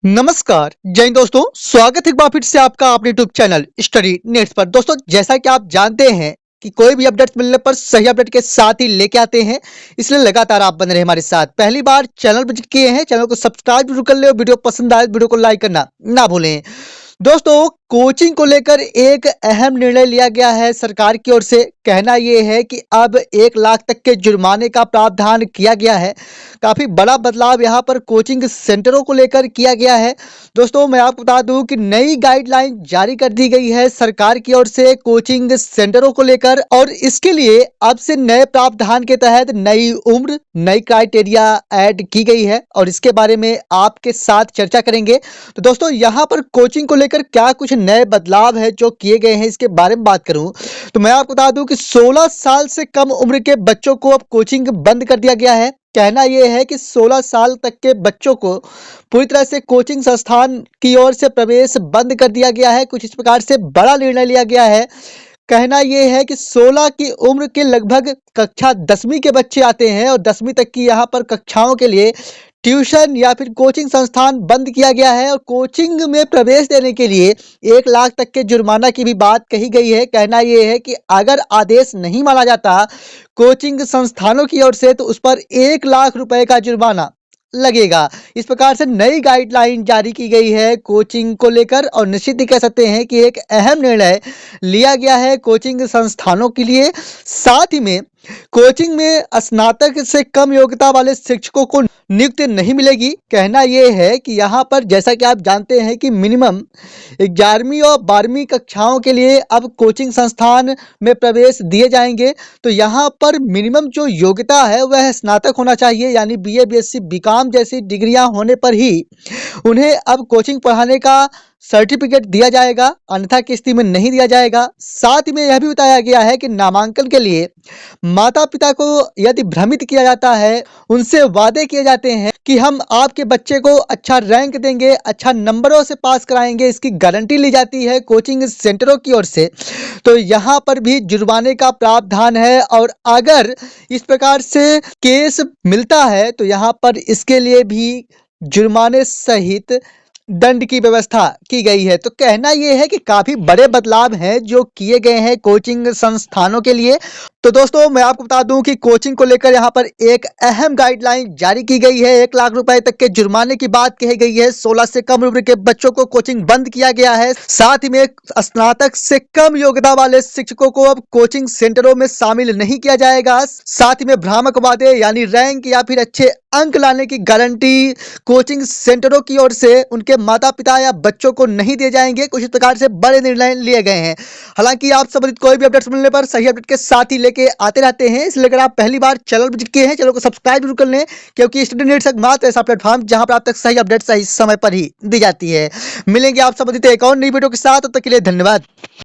नमस्कार जय हिंद दोस्तों, स्वागत है एक बार फिर से आपका अपने यूट्यूब चैनल स्टडी नेट्स पर। दोस्तों, जैसा कि आप जानते हैं कि कोई भी अपडेट्स मिलने पर सही अपडेट के साथ ही लेके आते हैं, इसलिए लगातार आप बने रहे हमारे साथ। पहली बार चैनल विजिट किए हैं, चैनल को सब्सक्राइब जरूर कर ले और वीडियो पसंद आए वीडियो को लाइक करना ना भूलें। दोस्तों, कोचिंग को लेकर एक अहम निर्णय लिया गया है सरकार की ओर से। कहना यह है कि अब 1 लाख तक के जुर्माने का प्रावधान किया गया है। काफी बड़ा बदलाव यहाँ पर कोचिंग सेंटरों को लेकर किया गया है। दोस्तों, मैं आपको बता दूं कि नई गाइडलाइन जारी कर दी गई है सरकार की ओर से कोचिंग सेंटरों को लेकर, और इसके लिए अब से नए प्रावधान के तहत नई उम्र, नई क्राइटेरिया ऐड की गई है और इसके बारे में आपके साथ चर्चा करेंगे। तो दोस्तों, यहाँ पर कोचिंग को लेकर क्या कुछ नए बदलाव है जो किए गए हैं, इसके बारे में बात करूं तो मैं आपको बता दूं कि 16 साल से कम उम्र के बच्चों को अब कोचिंग बंद कर दिया गया है। कहना यह है कि 16 साल तक के बच्चों को पूरी तरह से कोचिंग संस्थान की ओर से प्रवेश बंद कर दिया गया है। कुछ इस प्रकार से बड़ा निर्णय लिया गया है। कहना यह है कि 16 की उम्र के लगभग कक्षा 10वीं के बच्चे आते हैं और 10वीं तक की यहाँ पर कक्षाओं के लिए ट्यूशन या फिर कोचिंग संस्थान बंद किया गया है और कोचिंग में प्रवेश देने के लिए 1 लाख तक के जुर्माना की भी बात कही गई है। कहना यह है कि अगर आदेश नहीं माना जाता कोचिंग संस्थानों की ओर से तो उस पर 1 लाख रुपए का जुर्माना लगेगा। इस प्रकार से नई गाइडलाइन जारी की गई है कोचिंग को लेकर और निश्चित ही कह सकते हैं कि एक अहम निर्णय लिया गया है कोचिंग संस्थानों के लिए। साथ ही में कोचिंग में स्नातक से कम योग्यता वाले शिक्षकों को नियुक्ति नहीं मिलेगी। कहना यह है कि यहाँ पर जैसा कि आप जानते हैं कि मिनिमम 11वीं और 12वीं कक्षाओं के लिए अब कोचिंग संस्थान में प्रवेश दिए जाएंगे। तो यहाँ पर मिनिमम जो योग्यता है वह स्नातक होना चाहिए, यानी बीए, बीएससी, बीकॉम जैसी डिग्रियां होने पर ही उन्हें अब कोचिंग पढ़ाने का सर्टिफिकेट दिया जाएगा, अन्यथा की स्थिति में नहीं दिया जाएगा। साथ ही में यह भी बताया गया है कि नामांकन के लिए माता पिता को यदि भ्रमित किया जाता है, उनसे वादे किए जाते हैं कि हम आपके बच्चे को अच्छा रैंक देंगे, अच्छा नंबरों से पास कराएंगे, इसकी गारंटी ली जाती है कोचिंग सेंटरों की ओर से, तो यहाँ पर भी जुर्माने का प्रावधान है। और अगर इस प्रकार से केस मिलता है तो यहाँ पर इसके लिए भी जुर्माने सहित दंड की व्यवस्था की गई है। तो कहना यह है कि काफी बड़े बदलाव हैं जो किए गए हैं कोचिंग संस्थानों के लिए। तो दोस्तों, मैं आपको बता दूं कि कोचिंग को लेकर यहाँ पर एक अहम गाइडलाइन जारी की गई है। 1 लाख रुपए तक के जुर्माने की बात कही गई है। 16 से कम उम्र के बच्चों को कोचिंग बंद किया गया है। साथ ही में स्नातक से कम योग्यता वाले शिक्षकों को अब कोचिंग सेंटरों में शामिल नहीं किया जाएगा। साथ ही में भ्रामक वादे यानी रैंक या फिर अच्छे अंक लाने की गारंटी कोचिंग सेंटरों की ओर से उनके माता पिता या बच्चों को नहीं दिए जाएंगे। कुछ इस प्रकार से बड़े निर्णय लिए गए हैं। हालांकि आप संबंधित कोई भी अपडेट्स मिलने पर सही अपडेट के साथ ही लेके आते रहते हैं, इसलिए अगर आप पहली बार चैनल विजिट किए हैं, चैनल को सब्सक्राइब जरूर कर लें, क्योंकि स्टडी नेट्स एकमात्र ऐसा प्लेटफॉर्म जहां पर आप तक सही अपडेट सही समय पर ही दी जाती है। मिलेंगे आप संबंधित एक और नई वीडियो के साथ, तब तक के लिए धन्यवाद।